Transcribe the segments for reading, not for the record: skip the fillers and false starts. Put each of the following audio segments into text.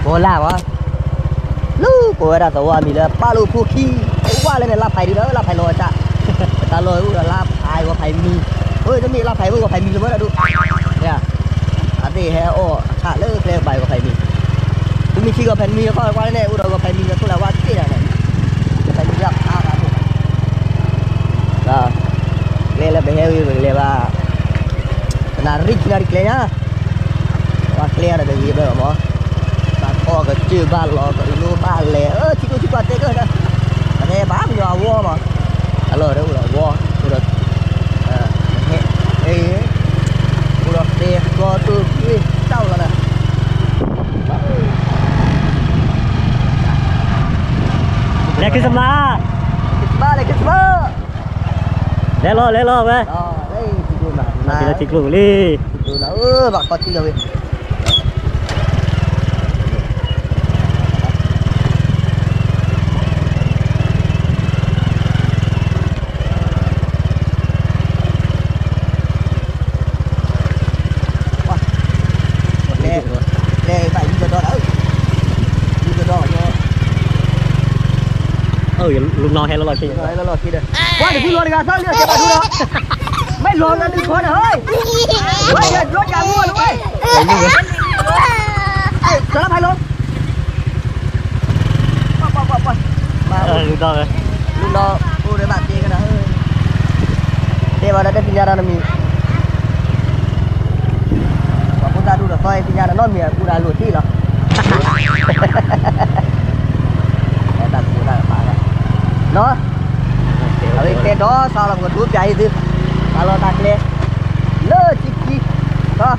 bố làm á lú của đã tàu mình là ba lô phu khi qua lên này là phải đi nữa là phải lôi cha ta lôi u là phải có phải mi ơi nó mi là phải có phải mi mới là đủ nha anh thì hè ô chả lỡ cái bài có phải mi cũng mi khi có phải mi qua lên này u đâu có phải mi là tôi là qua cái này phải mi gặp đó lên là behave lên là narik nhá và clear là cái gì đó mà oh cái chưa ba lò cái lúa ba lẻ chỉ có thế cơ đó anh em bám vào wo mà alo đâu là wo rồi udah deh go tuh tahu lah dah lagi semua lelo về đây cikgu nanti lah cikgu li bak pati lah lúc nào hay lo kia đây qua được luôn ra sao liền cái đó mấy lon là đừng có nữa ơi ơi lon cả mua luôn ơi sao nó phải luôn lúc đó cô để bạn chơi cái đó để vào đây pinja ra nami aku tak dulu kau pinja ra non mi aku dah luti lah tak pula apa nó cái đó sao làm con đuốc chạy chứ kalau tak le lơ ciki đó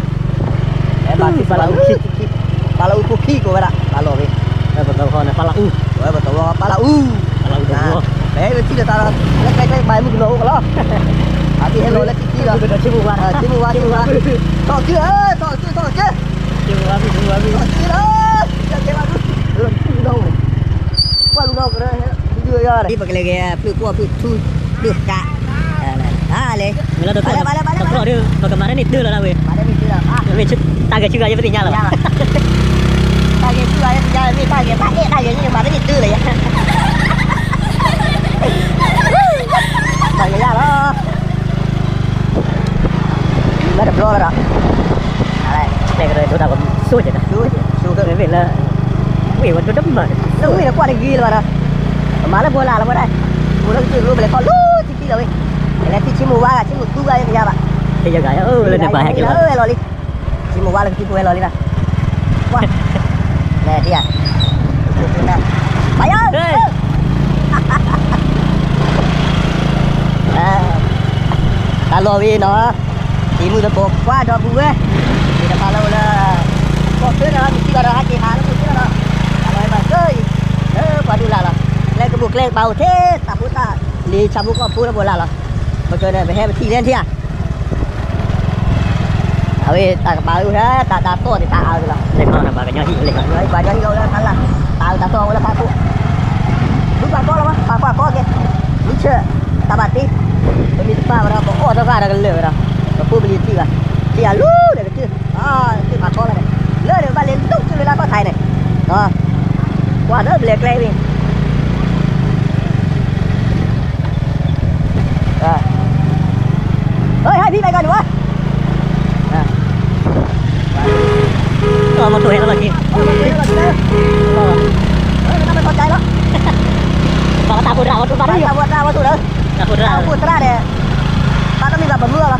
em bạn palau cookie của bạn ạ palau đi betul kau nak palau betul palau đấy là chỉ là ta cái bài một kilo đó thì hello là ciki đó cimu war to chứ cimu war chứ đó cái bạn đâu qua lúc đâu cái đấy đưa ra này pakai lagi tu cả le mila dokter dia bagaimana itu lah we we taga juga aja pentingnya lah taga juga ya jalan ni taga ni mana itu lah ya taga ya lah ada blog lah này rồi tôi đã còn xui rồi xui cái việc là vì mà tôi đấm mà nó là qua đây ghi là mà má là bola là qua đây bola itu lu boleh follow ciki lah we nanti cimu wa cimu tu ga ya ba thì giờ gái lên được bài hai kilo lo đi cimu wa lagi cimu lo đi nè wah nè dia bayar kalau we nó cimu dah bawa qua dah buat kita kalau lah kok tu dah mesti ada hati hal tu dah kalau emang chơi padula lah lên cái buộc lên bầu thế ta bút ta đi chăm bút con phu nó buồn là mà chơi này phải hem thì lên thia ở đây ta bảo thế ta to thì ta ao rồi lên con là bà cái nhau hi lên rồi bà cho đâu là là ta to là ta phu lúc bà to lắm bà kia lúc chưa ta bà tí tôi bị ba mà nó có ra là cái lửa rồi nó phu bị gì à lú để cái chứ cái bà to này lửa để bà lên lúc chưa là có thầy này đó qua đó lẹt lẹ đi ơi hai phi này coi nữa một tuổi nó là gì nó mới con trai đó bảo ta ra một ta vượt ra để ta nó đi gặp mưa mà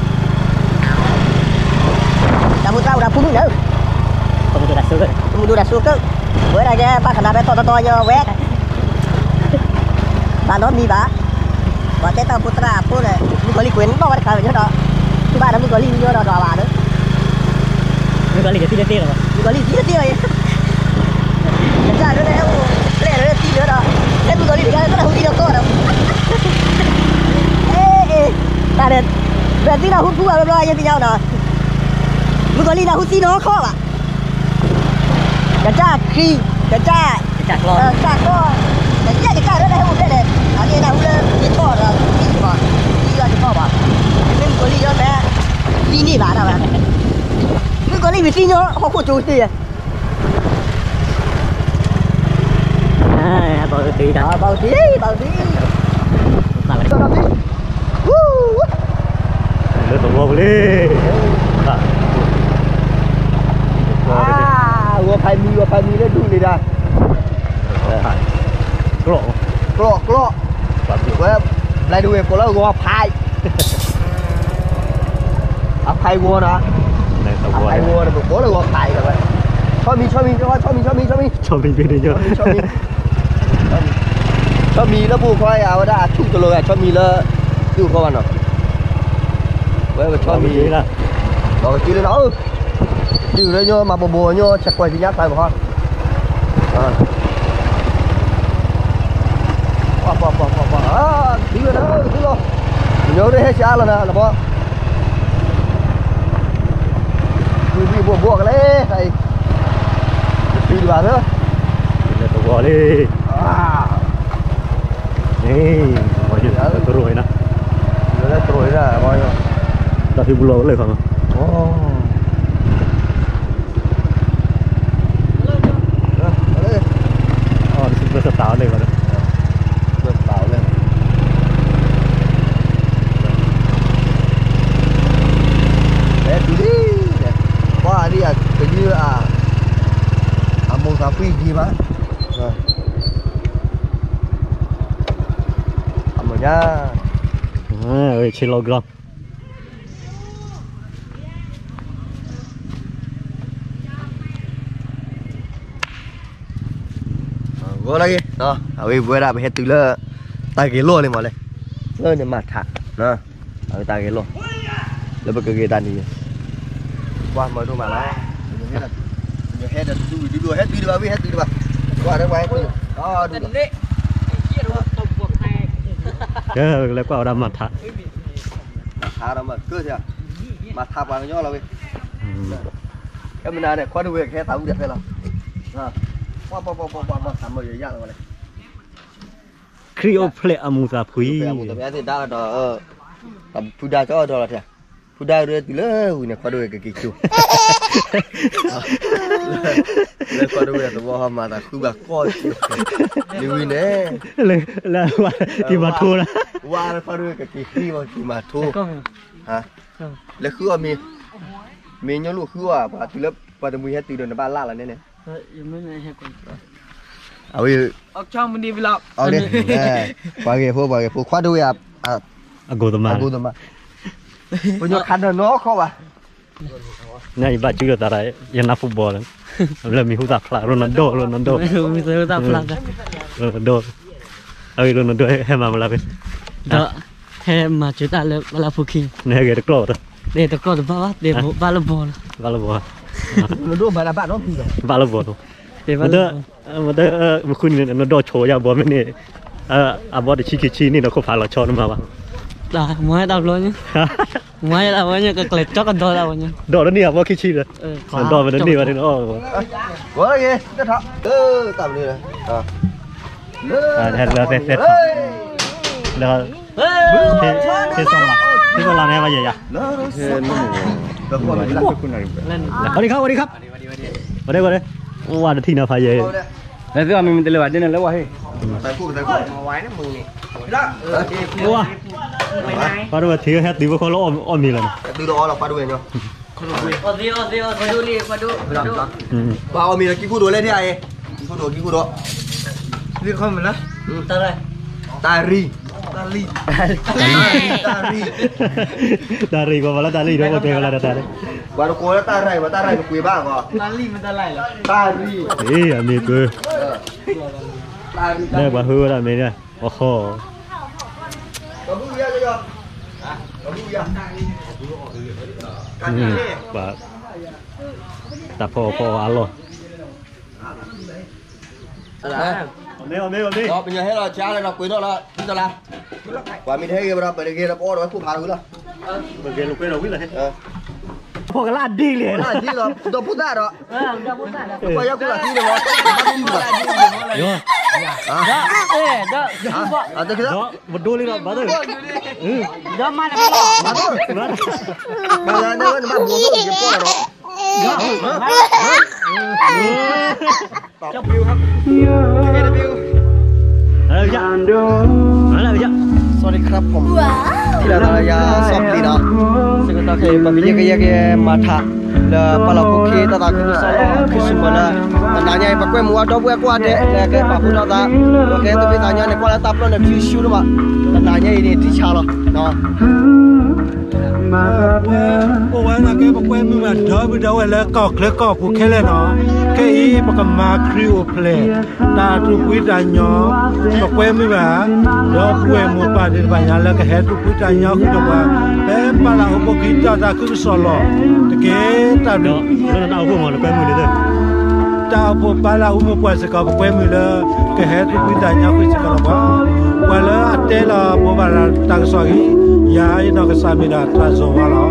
ta vượt ra udah phun nữa không udah xuống cơ với này cái ba khả năng to như vét ta nó mi bá và cái tàu putra pun này mình có lý quyến bao cái cái đó thứ ba là mình có lý vô đó bà nữa mình có lý cái tiền rồi mình có lý tiền rồi ra nữa đấy lẹ nữa tí nữa đó thế mình có lý cái nó không đi đâu to đâu ê ta đến về tí nào hút phú vào lo như thế nhau nào mình có lý nào hút tí nó khó à cái cha khi cái cha lo cái cha đó đây không đây này anh em nào cũng lên đi to rồi đi mà đi ra đi to mà mình có lý do mẹ đi đi bán nào mà mình có lý vì xin nó không có chủ gì bao tí kan. Bao tí. Sao vậy? Cho nó tí. Lên tàu boleh. Gua phai mi nó đun đi ra. Klok. Klok. Gua lại đuôi của nó gua phai. Phai gua đó. Này tàu Phai gua nó bố là gua phai rồi. Cho mi. Cho mình biết đi nhá. Cho mi nó bu khoai à đã chụp cho rồi cho mi nó chụp khoai nào. Vậy cho mi là. Rồi chứ nó chứ đấy nhô mà bồ nhô chặt quay thì nhát tay một con. Tí rồi. Nhớ đấy hết xa rồi nè là bó. Đi bùa cái đấy thầy. Đi vào nữa. Lên tàu đi. Nih, mau juga turun na. Nó trồi ra bao nhiêu. Tapi belum boleh kan. Oh, di sini setahun deh kan. Tạo lên. Đấy đi. Qua đi à, hình như mông cà phê gì mà. Rồi. Rồi nha. Ơi, kilogram. Gua lagi. Đó, bây vừa đã hết từ là tay cái lô này mà này. Lên này mặt thẳng. Nè. Ở tay cái lô. Là bất cứ cái đàn gì. Qua mới đâu mà lại. Hết là đua hết đi vào hết đi vào. Qua đây quay. Đó, đi. Cái lấy quả đam mặt thả. Thả đâu mà cứ thế à. Mà thả vào nhau là vậy. Cái bên này này qua đuôi cái tao cũng đẹp hay là. Qua thả mới dễ dàng rồi này. Krio play amusa pui. Tapi thì đã đó Puda cho đó là thế. Puda rồi thì lỡ này qua đuôi cái kiểu. Lên qua đuôi là bao mà là cứ bạc coi. Đi nè. Là thì mà thua là. Qua qua đuôi cái khi mà thì mà thua. Hả? Là khứa mình nhớ lúc khứa và từ lớp và từ 12 từ đường là ba la là nè nè. Bây Cho mình đi vlog. đi. Qua cái phố khoa đuôi Agotama. Bây giờ khăn nó không à? Này bạn chưa ta đấy, dân na football. Là mình hút tạp Ronaldo. Mình sẽ hút tạp Ronaldo. Ronaldo hem mà làm. Đó. Hem mà chúng ta là phụ kinh. Này cái đó rồi. Để tôi coi được bao để volleyball. Ronaldo mà là bạn nó gì Volleyball. Mà đó một khung này nó đo chỗ ya ball này. Ball để chi này nó không phải là cho nó mà. Đó, mới đọc luôn nhá. Mới đọc luôn nhá, cái clip cho con đo đâu nhá. Đo nó nè, ball chi rồi. Đo mà nó nè thì nó. Quá ghê, rất thật. Tạm đi này. Là thế xong làm em bao giờ vậy? Đi khắp. Vào đây. Qua được thì nào phải vậy? Đấy giờ mình từ lửa đến là lửa hay. Tại khu. Ngoài nó mừng này. Qua. Qua đâu thì hết tí vào kho lỗ ôm gì lần. Từ đó là qua đuôi nhau. Qua đu. Qua ôm mình là cái khu đuôi lên thế này. Cái khu đó. Đi không mình đó. Ta đây. Tari. Tari qua là tari đâu có thể là tari. Qua cô là tarai mà tarai nó quý ba có. Tali mà ta lại là. Tari. Ê, anh cơ. Đây bà hư là mình này. Ồ. Có bút ra chưa? Có bút ra. Bà. Ta phô alo. Ôm đi. Đó, bây giờ hết rồi, cha này nó quý đó là đi ra là. Quả mình thấy cái đó, bởi vì nó có đó khu phá rồi đó. Bởi vì lúc quên đâu biết là hết. Phô cái lát đi liền. Là gì rồi? Đó phút ra đó. Đó bút ra đó. Quay ra cũng là gì rồi. Đó. Đó, một đôi lên rồi, bắt rồi. Đó mà Mà là nó bắt buộc nó kiếm con là đó. Top viewครับ Ada bijak. Ada bijak. Sorry kerap kom. Tidak ada ya sabli dah. Sekarang ke pemilih ke mata. La pala koki tata ku solo kisumala. Nanya ibu kue muat dobu aku ada. Ke bapu tata. Oke tu tanya ni kuala taplo ni view lu mak. Nanya ini di calo. No. Cô quay là cái quay mình mà đỡ bị đâu là cọc lấy cọc của cái này nó cái ý mà cầm mà crew play ta tụi quý ta nhỏ mà quay mình mà đỡ quay một bài thì bài nhà là cái hết tụi quý ta nhỏ cứ được mà bé ba là không có kỹ cho ta cứ solo cái ta được Nó tao không mà quay mình được. ta bộ ba là không quay sẽ có quay mình là cái hết tụi quý ta nhỏ cứ sẽ có là quay là thế là bộ ba là ta soi ya nó cái sao mình đã tra rồi vào đó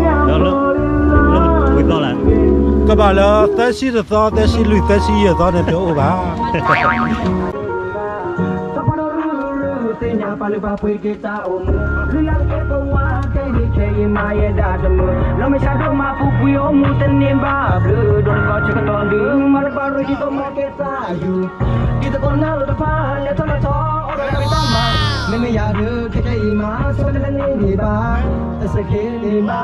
Nó quýt lo là. các bạn là tới xí được to tới xí lùi tới xí giờ to này đâu bà Mimi ya du ke ima so le ni ba se ke ni ba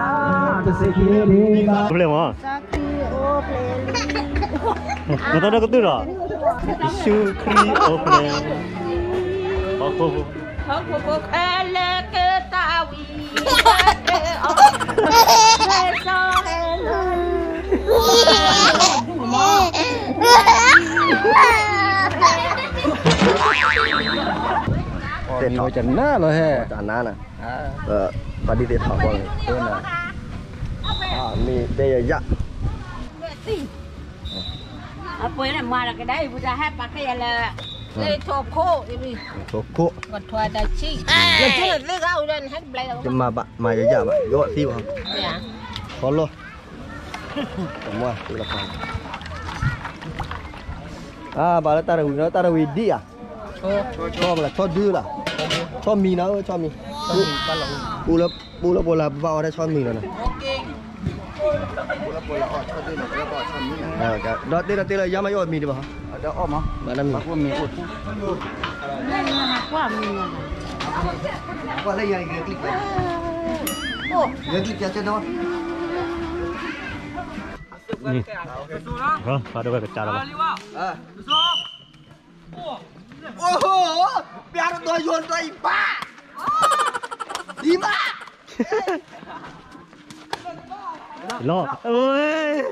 se ke ni ba Boleh mah. Sakri o play. Nó tao đâu có tư rồi. Isu kri open. Oh. Aku kele ke tawi. Mình ngồi chấn ná rồi he. Chấn ná nè. Và đi tiệt thảo con này. Tên là. Mi đây là dạ. Apa yang mana kedai budak hai pakai ala toko ini. Toko. Còn thoa đã chi. Là chứ là lấy gạo lên hết play đâu. Nhưng mà bạn mày cái dạ bạn gọi tiêu không? Dạ. Khó luôn. Đúng rồi, tôi là con. À bà nó ta đâu đi à? Cho là cho dư là. Cho mì nó cho mì. Bu là bộ là vào đây cho mì rồi này. Đó đây là giá mấy ổ mì được không? Đó ôm không? Bạn làm mì. Qua mì ổ. Qua mì. Qua đây này click này. Nhớ click cho nó. Rồi, vào đây phải trả rồi. Oh, biar tôi dồn tôi ba. Đi ba. Lo. Ôi.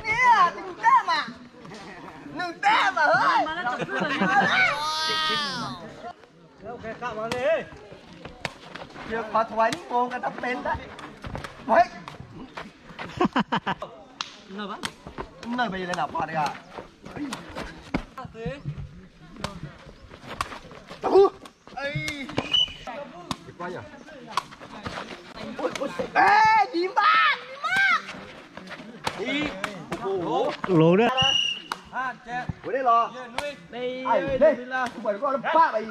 Nè, đừng đe mà ơi. Ok, cạo vào đi. Việc mà thoái môn cái tấm bên đấy. Mấy. Nơi bây giờ lên nào qua đây à? Đâu? Ê. Quay à? Ê, đi ba. Đi. Lố đấy. Quay đây lo. Ai đây? Không phải con ba mày.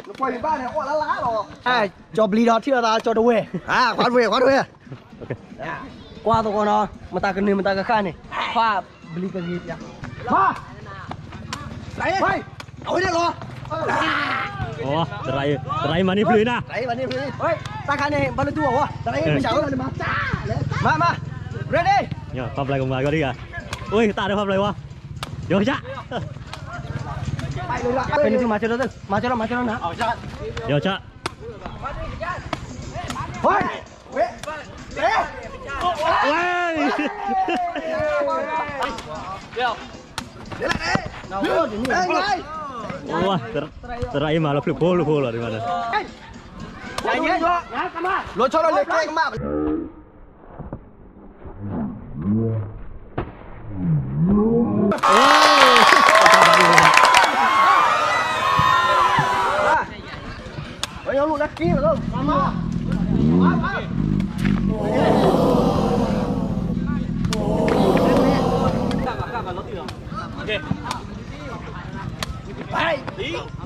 Nó quay ba này con lá rồi. À, cho bli đó thì là cho đâu về. À, khoan về. Ok. Qua tao con nó, mà ta cần nên mà ta cần khai này. Khoa bli cái gì vậy? Khoa. Đấy. Ôi, ôi đây lo. Oh, cerai mani beli na. Đấy, bạn đi bli. Ôi, ta khai này bao nhiêu tuổi quá? Đấy, mình cháu này mà. Mà. Ready. Nhờ, pháp lại cùng vào đi à. Ui, ta được pháp lại quá. Vô cha. Bên itu macam tu, macam mana? Vô cha. Oi, Wah, cerai malah loophole lah di mana. Lo cho nó lên cái mà. Ôi, nó lụt đắt kia rồi không?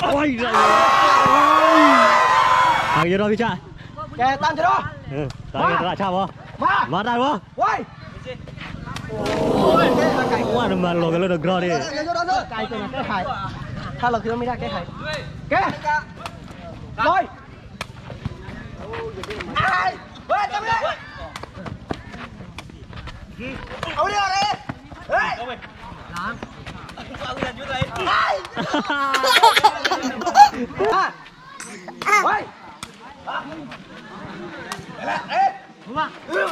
Ôi giời. Thằng gì đóพี่cha. Kè tan cho đó. Tao ra chaบ่. Mà đâyบ่. Ôi. ว่ามาลงกันแล้วเดอะกรอดิ ไก่ตัวนั้นแก้ไขถ้าเราคือไม่ได้แก้ไขแก้ลอยเฮ้ยทำไมเอาดิเอาดิเฮ้ยล้างเอาเงินอยู่ไหนเฮ้ยเฮ้ยเอ๊ะมาเฮ้ย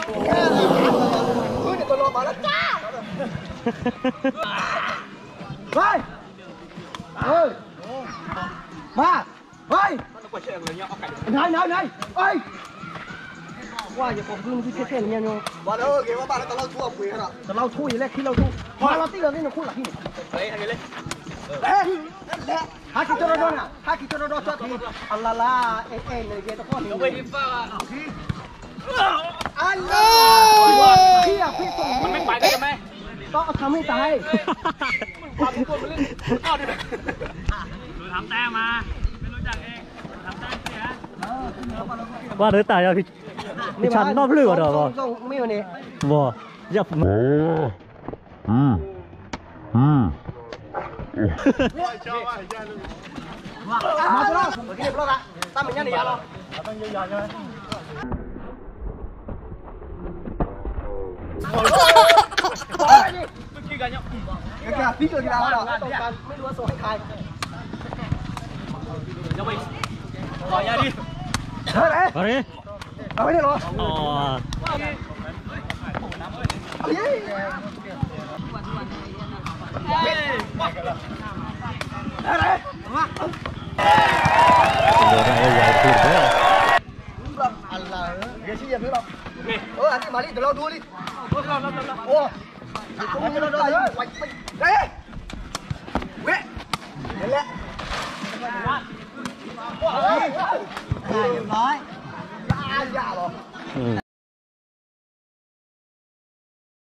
เดี๋ยวตัวรอมาแล้วจ้าเฮ้ยเฮ้ยมาเฮ้ยไหนเฮ้ยว่าอย่าผมดูที่เท่ๆเนี่ยโยว่าเออเกี่ยวกับบ้านแล้วตะเล่าทั่วคุยกันตะเล่าทั่วอยู่แล้วที่เราทั่วมาเราตีเรานี่เราคู่หลักที่เฮ้ยทำไงเลยเอ๊ะฮากิโตโรโดน่ะฮากิโตโรโดชอบทีอัลลาลาเอ๊ะเลยเกี่ยวกับพ่อหนึ่งอัลลาพี่อ่ะพี่ส่งมันไม่ไปได้ไหมต้องทำให้ตายความกลัวมันเล่นเอาดิทำแต้มมาไม่รู้จักเองทำแต้มเสียว่าเดือดตายอ่ะพี่ฉันนอกเรื่องเหรอบ่ไม่วันนี้บ่ยับมาแล้วเมื่อกี้เรียบร้อยละตั้งเป็นยังไงยาเราตั้งยาวๆใช่ไหมพี่เกิดที่เราเหรอไม่รู้ว่าโซ่ให้ใครจะไปต่อยาดิเฮ้ยอะไรเอาไม่ได้หรออ๋ออะไรมาเดี๋ยวได้ใหญ่ขึ้นเด้ออะไรเดี๋ยวชี้อย่าเพิ่งหรอกอันนี้มาดิเดี๋ยวเราดูดิโอ้ผมจะโดนเลยไปเฮ้ยเว้ยเห็นแล้วเรียบร้อยอย่าหรอ